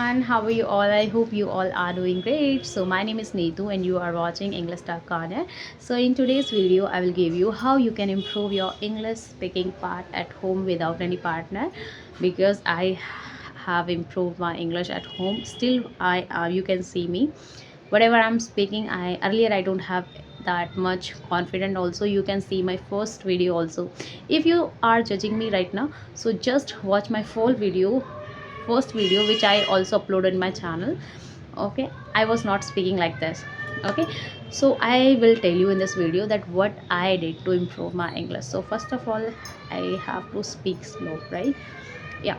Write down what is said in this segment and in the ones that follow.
everyone, how are you all? I hope you all are doing great. So my name is Neetu and you are watching English Talk Corner. So in today's video, I will give you how you can improve your English speaking part at home without any partner, because I have improved my English at home. Still, you can see me. Whatever I'm speaking, I don't have that much confident. Also, you can see my first video also. If you are judging me right now, so just watch my full video, first video, which I also uploaded in my channel. Okay, I was not speaking like this. Okay, so I will tell you in this video that what I did to improve my English. So first of all, I have to speak slow, right? Yeah,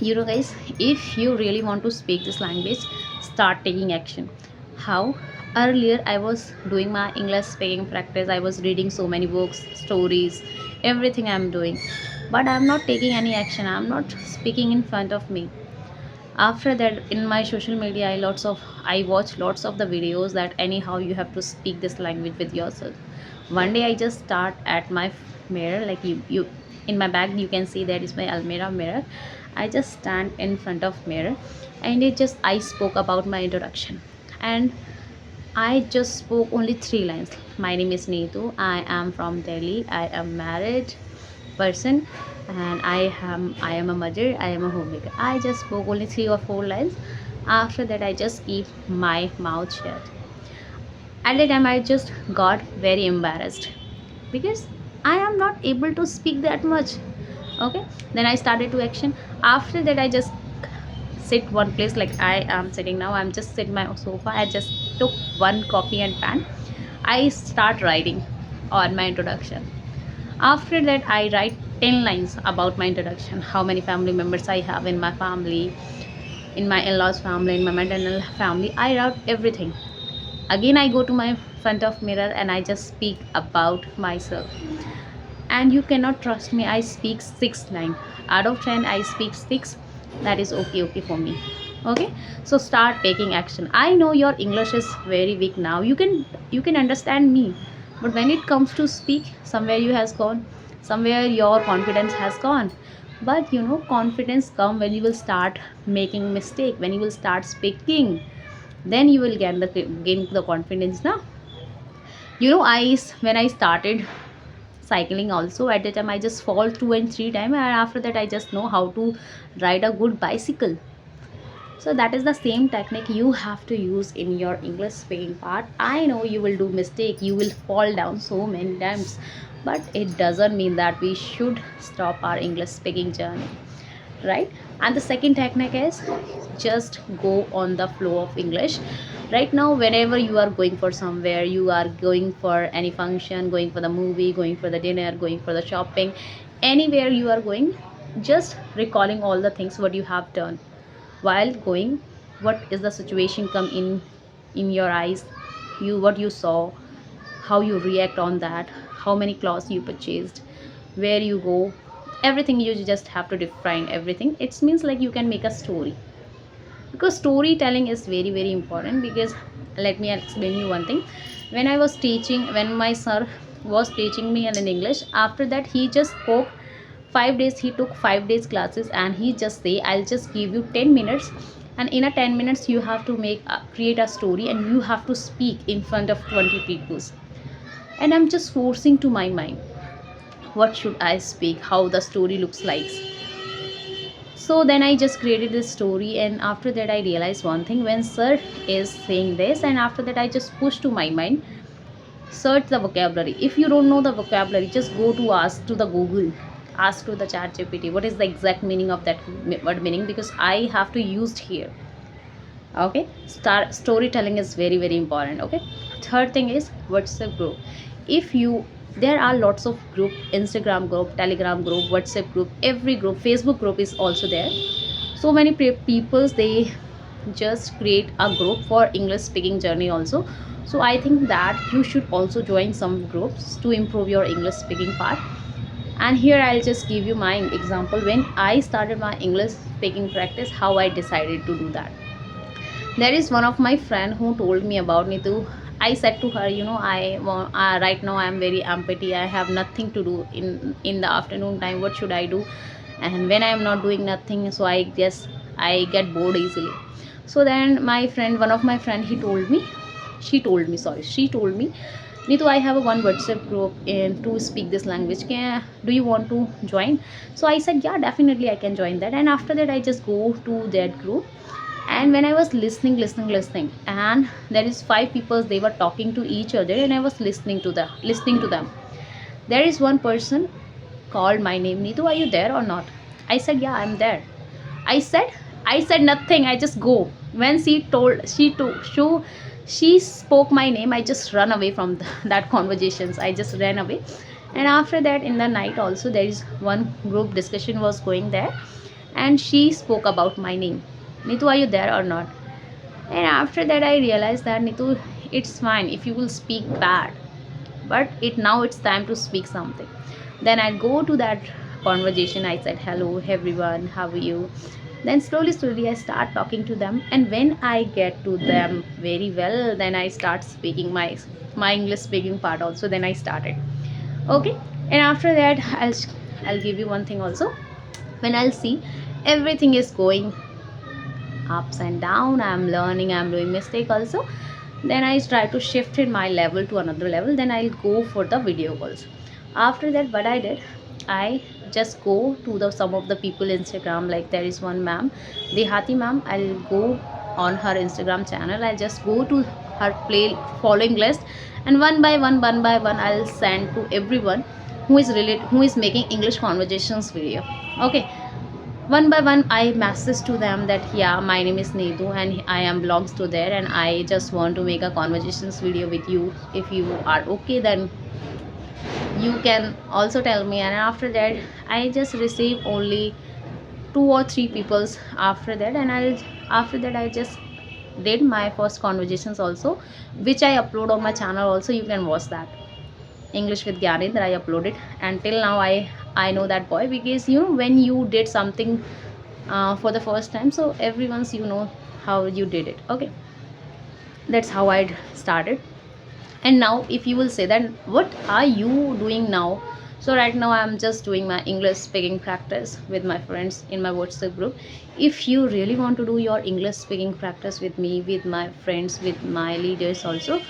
guys, if you really want to speak this language, start taking action. How? Earlier I was doing my English speaking practice, I was reading so many books, stories, everything I'm doing, but I'm not taking any action, I'm not speaking in front of me. After that, in my social media, I watch lots of the videos that anyhow you have to speak this language with yourself. One day I just start at my mirror, like you in my bag you can see that is my Almira mirror. I just stand in front of mirror, and I spoke about my introduction, and I just spoke only 3 lines. My name is Neetu. I am from Delhi. I am married person, and I am a mother. I am a homemaker. I just spoke only 3 or 4 lines. After that, I just keep my mouth shut. At the time, I just got very embarrassed because I am not able to speak that much. Okay, then I started to action. After that, I just sit one place like I am sitting now. I'm just sitting my sofa. I just took one copy and pen. I start writing on my introduction. After that, I write 10 lines about my introduction, how many family members I have in my family, in my in-laws family, in my maternal family. I wrote everything. Again, I go to my front of mirror and I just speak about myself. And you cannot trust me, I speak 6 9 out of 10. I speak 6. That is okay for me. Okay, so start taking action. I know your English is very weak now, you can understand me, but when it comes to speak, somewhere you has gone, somewhere your confidence has gone. But confidence come when you will start making mistake, when you will start speaking, then you will gain the confidence now. When I started cycling also, at the time I just fall 2 and 3 times, and after that I just know how to ride a good bicycle. So that is the same technique you have to use in your English speaking part. I know you will do mistake, you will fall down so many times, but it doesn't mean that we should stop our English speaking journey, right? And the second technique is just go on the flow of English. Right now, whenever you are going for somewhere, you are going for any function, going for the movie, going for the dinner, going for the shopping, anywhere you are going, just recalling all the things what you have done while going. What is the situation come in your eyes, what you saw, how you react on that, how many clothes you purchased, where you go, everything. You just have to define everything. It means like you can make a story, because storytelling is very very important. Because let me explain you one thing. When my sir was teaching me in English, after that he just spoke 5 days. He took 5 days classes, and he just say, I'll just give you 10 minutes, and in a 10 minutes you have to create a story, and you have to speak in front of 20 people. And I'm just forcing to my mind, what should I speak, how the story looks like. So then I just created this story, and after that I realized one thing. When sir is saying this, and after that I just push to my mind, search the vocabulary. If you don't know the vocabulary, just go to ask to the Google, ask to the chat GPT, what is the exact meaning of that word meaning, because I have to use it here. Okay, storytelling is very very important. Okay, third thing is WhatsApp group. If you There are lots of group: Instagram group, Telegram group, WhatsApp group, every group, Facebook group is also there. So many people, they just create a group for English speaking journey also. So I think that you should also join some groups to improve your English speaking part. And here I'll just give you my example. When I started my English speaking practice, how I decided to do that. There is one of my friend who told me about Nitu. I said to her, right now I am very empty, I have nothing to do in the afternoon time, what should I do? And when I am not doing nothing, so I get bored easily. So then my friend, one of my friend, she told me, Nitu, I have a one WhatsApp group in to speak this language. Do you want to join? So I said, yeah, definitely I can join that. And after that, I just go to that group. And when I was listening, and there is five people, they were talking to each other, and I was listening to them. There is one person called my name, Neetu, are you there or not? I said, yeah, I'm there. I said, I said nothing. I just go. When she spoke my name, I just run away from that conversations. I just ran away. And after that, in the night also, there is one group discussion was going there, and she spoke about my name. Neetu, are you there or not? And after that, I realized that Neetu, it's fine if you will speak bad, but now it's time to speak something. Then I go to that conversation. I said, hello everyone, how are you? Then slowly I start talking to them, and when I get to them very well, then I start speaking my English speaking part also. Then I started, okay. And after that, I'll give you one thing also. When I'll see everything is going ups and down, I'm learning, I'm doing mistake also, then I try to shift in my level to another level. Then I'll go for the video calls. After that, what I did, I just go to the some of the people Instagram. Like there is one ma'am, Dehati ma'am. I'll go on her Instagram channel. I'll just go to her play following list, and one by one I'll send to everyone who is making English conversations video. Okay, one by one I message to them that yeah, my name is Neetu and I am belongs to there, and I just want to make a conversations video with you. If you are okay, then you can also tell me. And after that, I just receive only two or three peoples after that. And I just did my first conversations also, which I upload on my channel also. You can watch that, English with Gyani, that I uploaded. And till now I know that boy, because you know, when you did something for the first time, so everyone's, you know how you did it. Okay, that's how I started. And now if you will say that what are you doing now, so right now I'm just doing my English speaking practice with my friends in my WhatsApp group. If you really want to do your English speaking practice with me, with my friends, with my leaders also,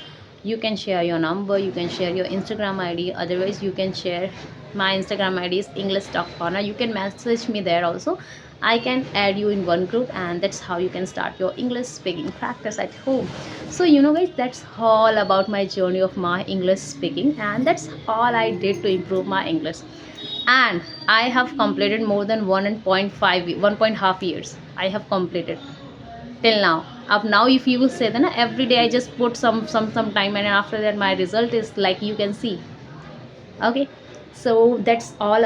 you can share your number, you can share your Instagram ID. Otherwise, you can share my Instagram ID is English Talk Corner. You can message me there also. I can add you in one group, and that's how you can start your English speaking practice at home. So you know guys, that's all about my journey of my English speaking, and that's all I did to improve my English. And I have completed more than 1.5 years. I have completed till now. Up now, if you will say, then every day I just put some time, and after that my result is like you can see. Okay, so that's all